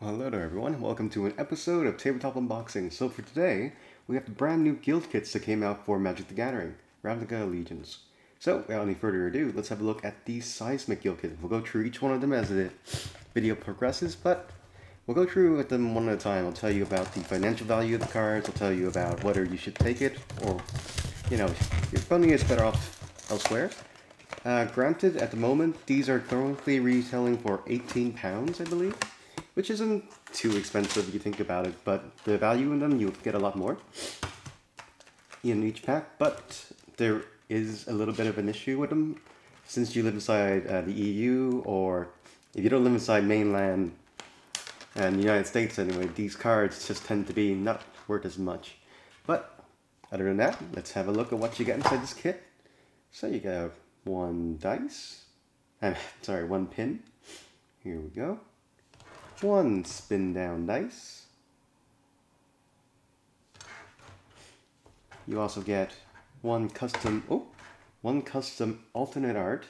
Well, hello there everyone, welcome to an episode of Tabletop Unboxing. So for today, we have the brand new guild kits that came out for Magic the Gathering, Ravnica Allegiance. So, without any further ado, let's have a look at the Seismic guild kit. We'll go through each one of them as the video progresses, but we'll go through them one at a time. I'll tell you about the financial value of the cards, I'll tell you about whether you should take it, or, your funding is better off elsewhere. Granted, at the moment, these are currently retailing for £18, I believe. Which isn't too expensive if you think about it, but the value in them, you'll get a lot more in each pack. But there is a little bit of an issue with them, since you live inside the EU, or if you don't live inside mainland and the United States anyway, these cards just tend to be not worth as much. But other than that, let's have a look at what you get inside this kit. So you got one pin. Here we go. One spin down dice. You also get one custom alternate art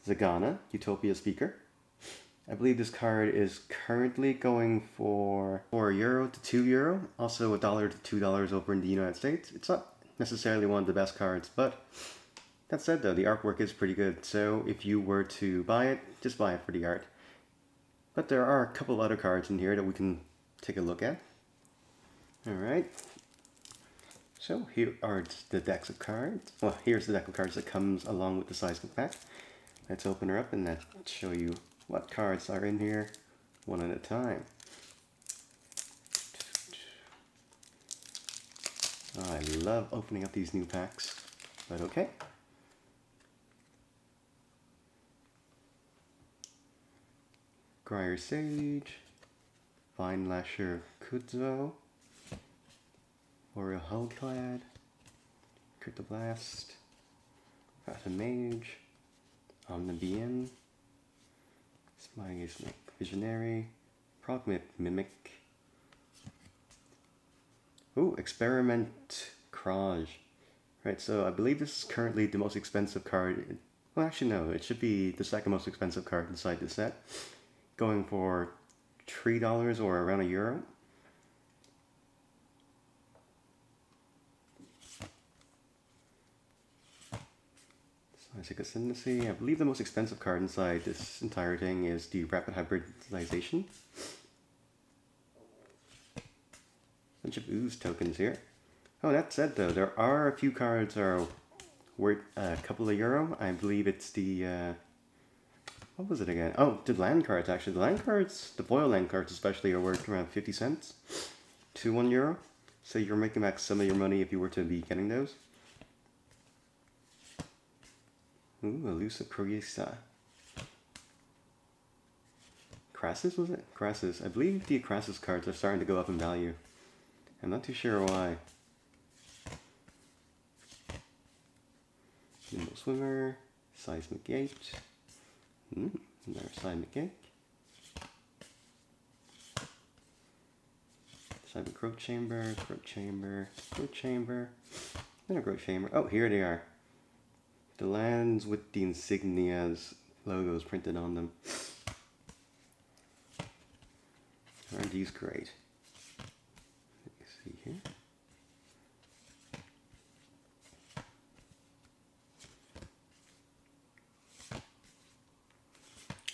Zagana Utopia Speaker. I believe this card is currently going for €1 to €2, also $1 to $2 over in the United States. It's not necessarily one of the best cards, but that said though, the artwork is pretty good, so if you were to buy it, just buy it for the art. But there are a couple other cards in here that we can take a look at. Alright. So here are the decks of cards. Well, here's the deck of cards that comes along with the Seismic pack. Let's open her up and let's show you what cards are in here one at a time. Oh, I love opening up these new packs, but okay. Grier Sage, Vine Lasher Kudzo, Oriole Hullclad, Cryptoblast, Phantom Mage, Omnibian, Smiley Visionary, Progmip Mimic, Experiment Kraj. Right, so I believe this is currently the most expensive card. Well, actually no, it should be the second most expensive card inside the set. Going for $3 or around €1. Seismic Ascendancy. I believe the most expensive card inside this entire thing is the Rapid Hybridization. Bunch of Ooze tokens here. Oh, that said though, there are a few cards that are worth a couple of €. I believe it's the what was it again? Oh, the land cards actually. The land cards, the foil land cards especially, are worth around 50 cents to €1. So you're making back some of your money if you were to be getting those. Ooh, Elusive Croesa. Crassus, was it? Crassus. I believe the Crassus cards are starting to go up in value. I'm not too sure why. Nimble Swimmer, Seismic Gate. Another Seismic Gate. Seismic Growth Chamber, Growth Chamber, Growth Chamber, another Growth Chamber. Oh, here they are. The lands with the insignias logos printed on them. Aren't these great? Let me see here.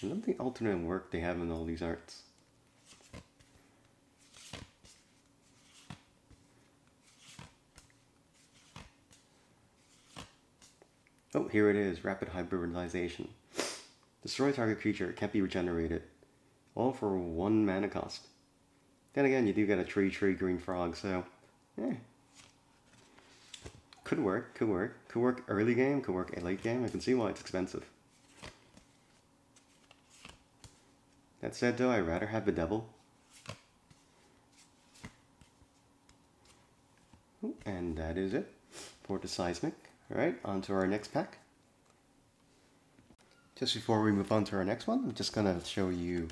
I love the alternate work they have in all these arts. Oh, here it is, Rapid Hybridization. Destroy target creature, it can't be regenerated. All for 1 mana cost. Then again, you do get a 3/3 green frog, so could work, could work. Could work early game, could work late game. I can see why it's expensive. That said though, I'd rather have the devil. And that is it for the Seismic. Alright, on to our next pack. Just before we move on to our next one, I'm just going to show you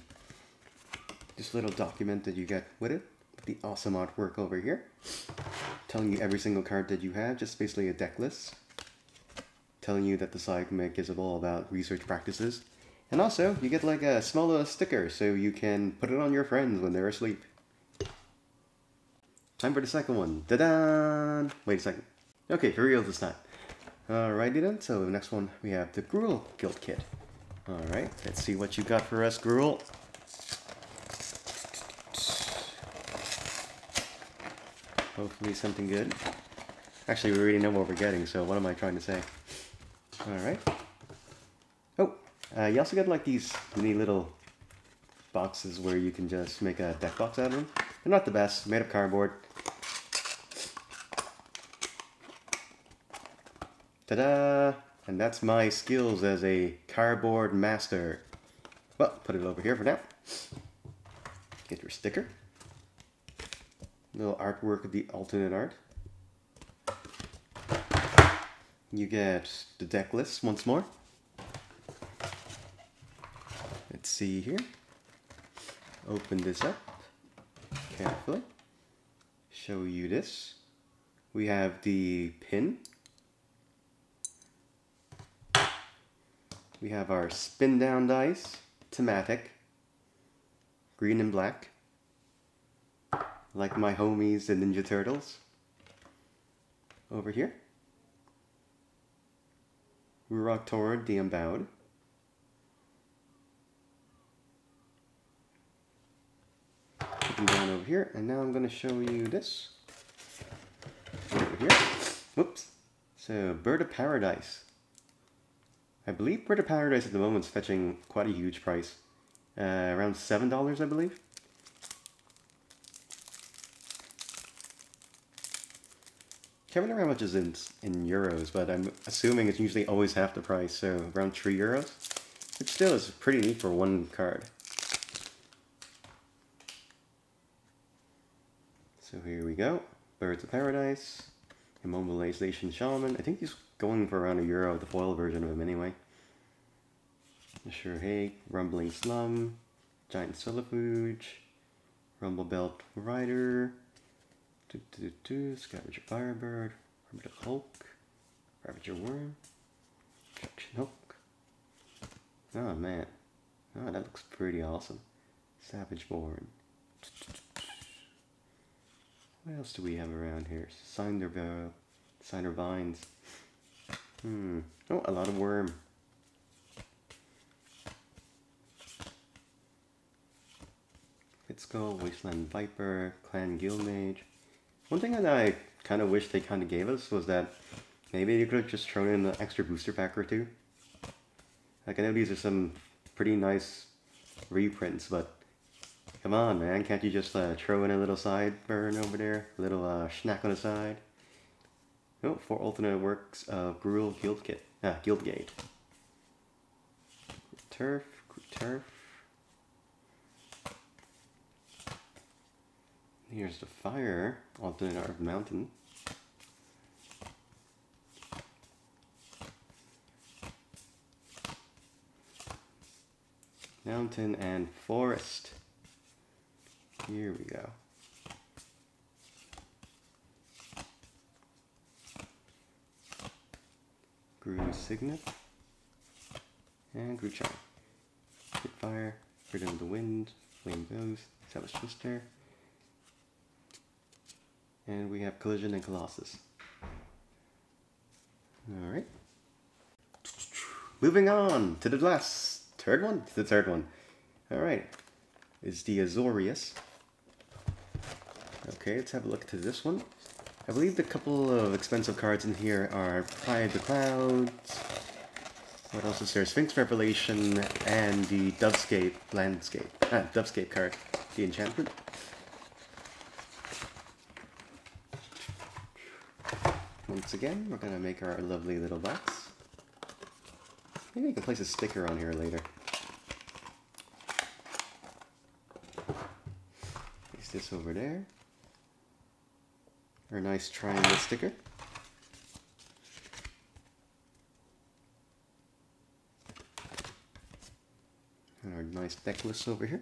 this little document that you get with it. The awesome artwork over here. Telling you every single card that you have, just basically a deck list. Telling you that the Seismic is all about research practices. And also, you get like a small little sticker so you can put it on your friends when they're asleep. Time for the second one. Da-da! Wait a second. Okay, for real this time. Alrighty then, so the next one we have the Gruel Guild Kit. Alright, let's see what you got for us, Gruel. Hopefully something good. Actually, we already know what we're getting, so what am I trying to say? Alright. Oh, you also get like these mini little boxes where you can just make a deck box out of them. They're not the best, made of cardboard. Ta-da! And that's my skills as a cardboard master. Well, put it over here for now. Get your sticker. Little artwork of the alternate art. You get the deck list once more. Let's see here. Open this up carefully. Show you this. We have the pin. We have our spin down dice, thematic, green and black, like my homies the Ninja Turtles. Over here, Rurok Toward the Unbowed. Put them down over here, and now I'm going to show you this. Over here. Whoops. So, Bird of Paradise. I believe Bird of Paradise at the moment is fetching quite a huge price. Around $7, I believe. Can't remember how much is in euros, but I'm assuming it's usually always half the price, so around €3. Which still is pretty neat for one card. So here we go. Birds of Paradise. Immobilization Shaman. I think he's going for around €1, the foil version of him anyway. Sure Hay, Rumbling Slum, Giant Solifuge, Rumble Belt Rider, Scavenger Firebird, Primitive Hulk, Ravager Worm, Traction Hook. Oh man, oh that looks pretty awesome. Savage Born. What else do we have around here? Cinder Vines. Oh, a lot of Worm. Fitskull, Wasteland Viper, Clan Guildmage. One thing that I kind of wish they kind of gave us was that maybe you could have just thrown in an extra booster pack or two. Like, I know these are some pretty nice reprints, but come on, man, can't you just throw in a little sideburn over there? A little schnack on the side? Oh, 4 alternate works of Gruel Guild Kit. Guildgate. Turf. Here's the fire, alternate art of mountain. Mountain and forest. Here we go. Grew Signet and Grew Charm. Hit Fire, Freedom of the Wind, Flame Ghost, Savage Twister. And we have Collision and Colossus. Alright. Moving on to the third one. Alright. Is the Azorius. Okay, let's have a look to this one. I believe the couple of expensive cards in here are Pride of the Clouds. What else is there? Sphinx Revelation and the Dovescape Dovescape card. The enchantment. Once again, we're going to make our lovely little box. Maybe we can place a sticker on here later. Place this over there. Our nice triangle sticker. And our nice deck list over here.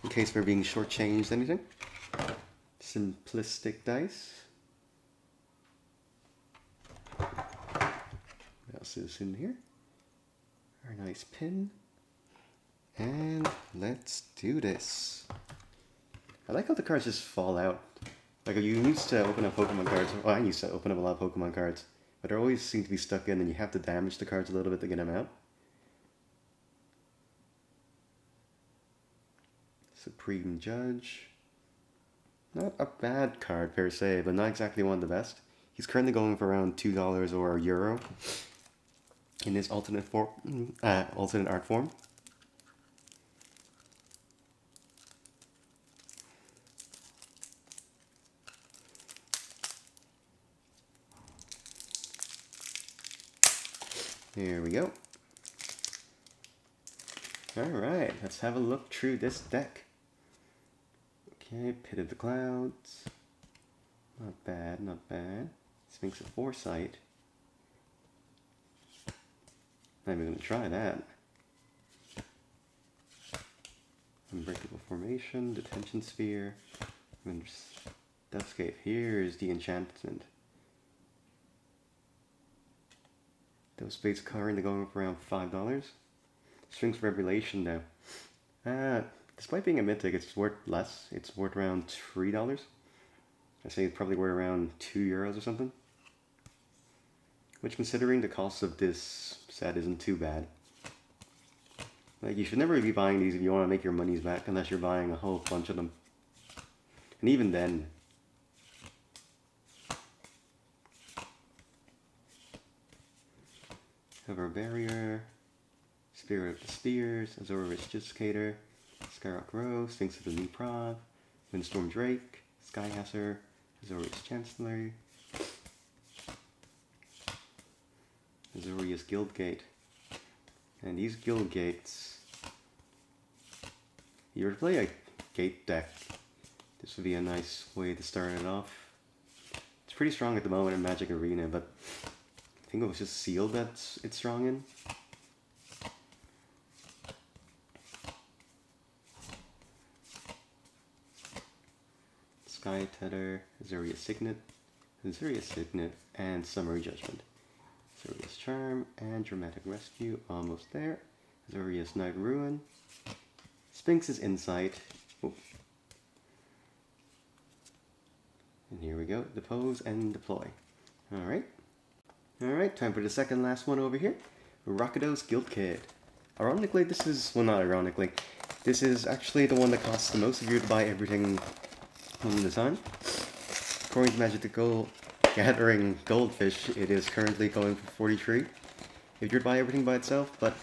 In case we're being shortchanged anything. Simplistic dice. What else is in here? Very nice pin. And let's do this. I like how the cards just fall out. Like you used to open up Pokemon cards, well I used to open up a lot of Pokemon cards, but they always seem to be stuck in and you have to damage the cards a little bit to get them out. Supreme Judge. Not a bad card per se, but not exactly one of the best. He's currently going for around $2 or €1 in his alternate art form. Here we go. Alright, let's have a look through this deck. Okay, Pit of the Clouds. Not bad, not bad. Sphinx of Foresight. Not even going to try that. Unbreakable Formation, Detention Sphere. Deathscape. Here's the enchantment. Those spades currently going for around $5. Sphinx of Revelation now. Despite being a mythic, it's worth less. It's worth around $3. I say it's probably worth around €2 or something. Which, considering the cost of this set, isn't too bad. Like, you should never be buying these if you want to make your monies back, unless you're buying a whole bunch of them. And even then, Hover Barrier, Spirit of the Spears, Azorius Justicator, Skyrock Rose, Sphinx of the New Prod, Windstorm Drake, Skyhasser, Azorius Chancellery, Azorius Guildgate. And these guild gates, if you were to play a gate deck, this would be a nice way to start it off. It's pretty strong at the moment in Magic Arena, but I think it was just Sealed that it's strong in. Sky Tether, Azorius Signet, and Summary Judgment. Azorius Charm and Dramatic Rescue, almost there. Azorius Night Ruin. Sphinx's Insight. Ooh. And here we go, Depose and Deploy. Alright. Alright, time for the second last one over here. Rakdos Guild Kit. Ironically, this is, well, not ironically, this is actually the one that costs the most if you were to buy everything on the time. According to Magic the Gathering Goldfish, it is currently going for 43 if you were to buy everything by itself, but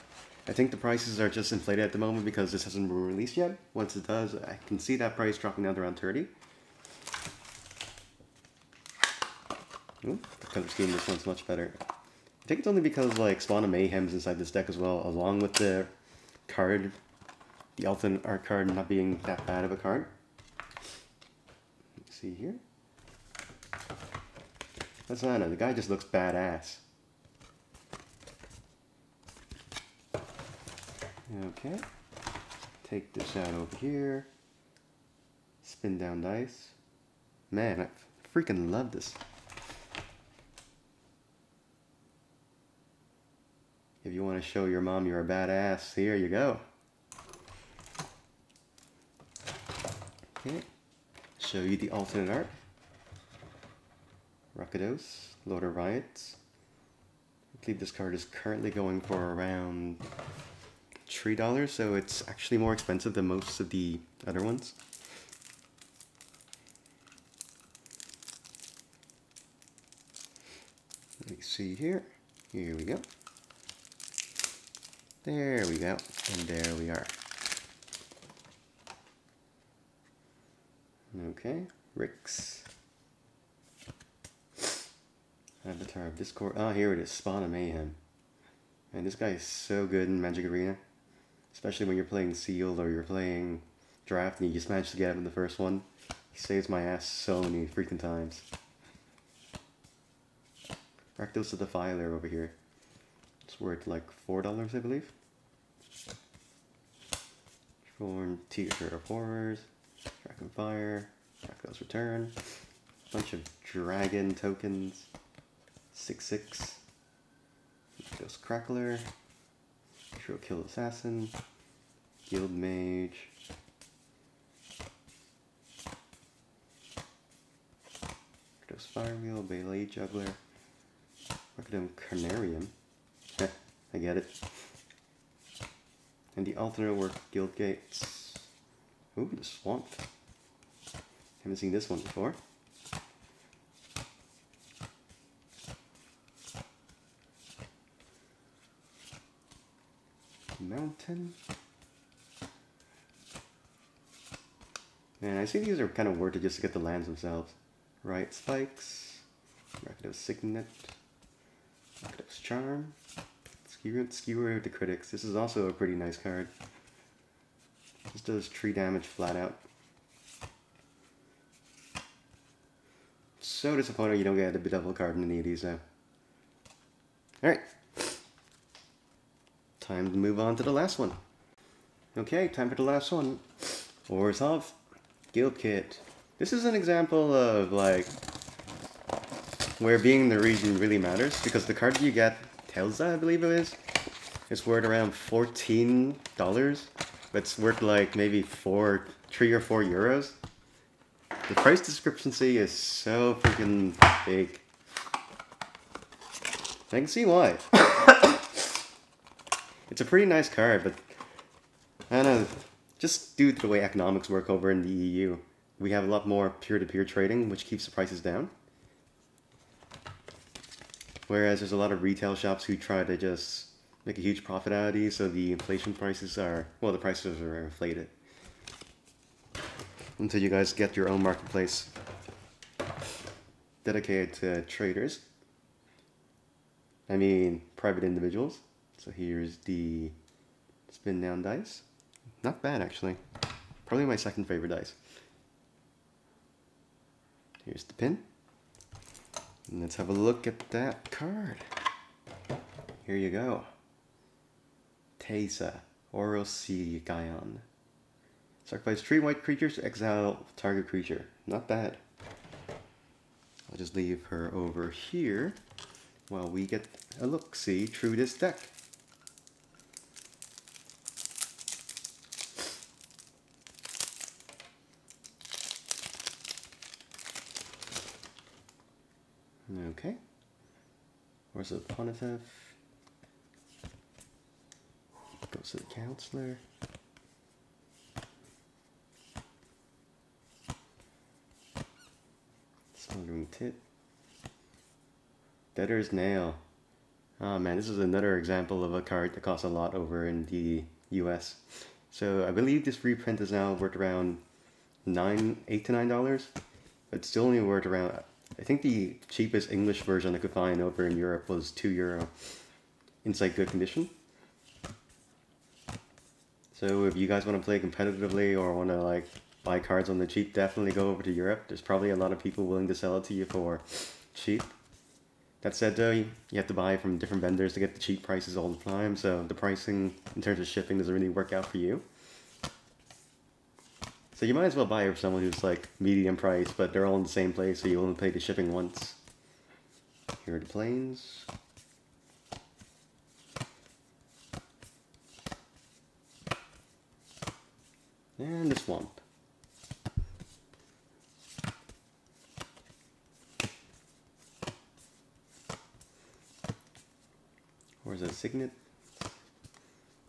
I think the prices are just inflated at the moment because this hasn't been released yet. Once it does, I can see that price dropping down to around 30. Ooh, the color scheme, this one's much better. I think it's only because like Spawn of Mayhem's inside this deck as well, along with the card, the alternate art card not being that bad of a card. Let's see here. That's not it. The guy just looks badass. Okay. Take this out over here. Spin down dice. Man, I freaking love this. If you want to show your mom you're a badass, here you go. Okay. Show you the alternate art. Rakdos, Lord of Riots. I believe this card is currently going for around $3, so it's actually more expensive than most of the other ones. Let me see here. Here we go. There we go. And there we are. Okay, Rix. Avatar of Discord. Ah, here it is. Spawn of Mayhem. And this guy is so good in Magic Arena. Especially when you're playing Sealed or you're playing Draft and you just manage to get him in the first one. He saves my ass so many freaking times. Rakdos the Defiler over here. It's worth like $4, I believe. Form Teacher of Horrors. Dragon Fire. Rakdos Return. Bunch of dragon tokens. 6/6. Rakdos Crackler. Nitro Kill Assassin, Guild Mage, Rakdos Firewheel, Ballet Juggler, Rakdos Carnarium. I get it. And the alternate work Guild Gates. Ooh, the Swamp. Haven't seen this one before. Mountain. Man, I see these are kind of worth it just to get the lands themselves. Right Spikes, Rakdos Signet, Rakdos Charm, Skewer of the Critics. This is also a pretty nice card. This does 3 damage flat out. So disappointed you don't get a Bedevil card in any of these though. Alright. Time to move on to the last one. Okay, time for the last one. Orzhov Guild Kit. This is an example of like where being in the region really matters, because the card you get, Telza I believe it is, it's worth around $14, but it's worth like maybe 3 or 4 euros. The price discrepancy is so freaking big. I can see why. It's a pretty nice card, but I don't know, just due to the way economics work over in the EU, we have a lot more peer-to-peer trading, which keeps the prices down. Whereas there's a lot of retail shops who try to just make a huge profit out of these, so the inflation prices are, well, the prices are inflated. Until you guys get your own marketplace dedicated to traders. I mean, private individuals. So here's the spin down dice. Not bad actually. Probably my second favorite dice. Here's the pin. And let's have a look at that card. Here you go. Teysa, Orosigion. Sacrifice 3 white creatures to exile target creature. Not bad. I'll just leave her over here while we get a look-see through this deck. Okay. Where's the Pontiff? Goes to the Counselor. Smoldering Tit. Debtor's Nail. Oh man, this is another example of a card that costs a lot over in the US. So I believe this reprint is now worth around $8 to $9. But it's still only worth around, I think the cheapest English version I could find over in Europe was €2 inside good condition. So if you guys want to play competitively or want to like buy cards on the cheap, definitely go over to Europe. There's probably a lot of people willing to sell it to you for cheap. That said though, you have to buy from different vendors to get the cheap prices all the time, so the pricing in terms of shipping doesn't really work out for you. So you might as well buy it from someone who's like medium price, but they're all in the same place, so you only pay the shipping once. Here are the planes. And the swamp. Where's the signet?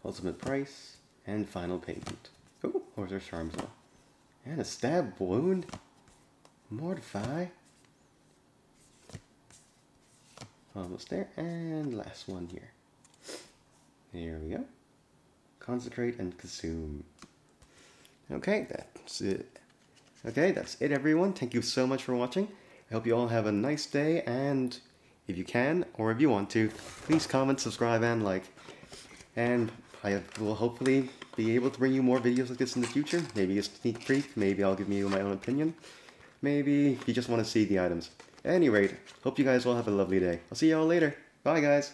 Ultimate price and final payment. Oh, where's our charms now? And a stab wound. Mortify. Almost there. And last one here. There we go. Concentrate and consume. Okay, that's it. Okay, that's it everyone. Thank you so much for watching. I hope you all have a nice day, and if you can, or if you want to, please comment, subscribe, and like. And I will hopefully be able to bring you more videos like this in the future. Maybe a sneak peek, maybe I'll give you my own opinion. Maybe you just want to see the items. At any rate, hope you guys all have a lovely day. I'll see you all later. Bye guys.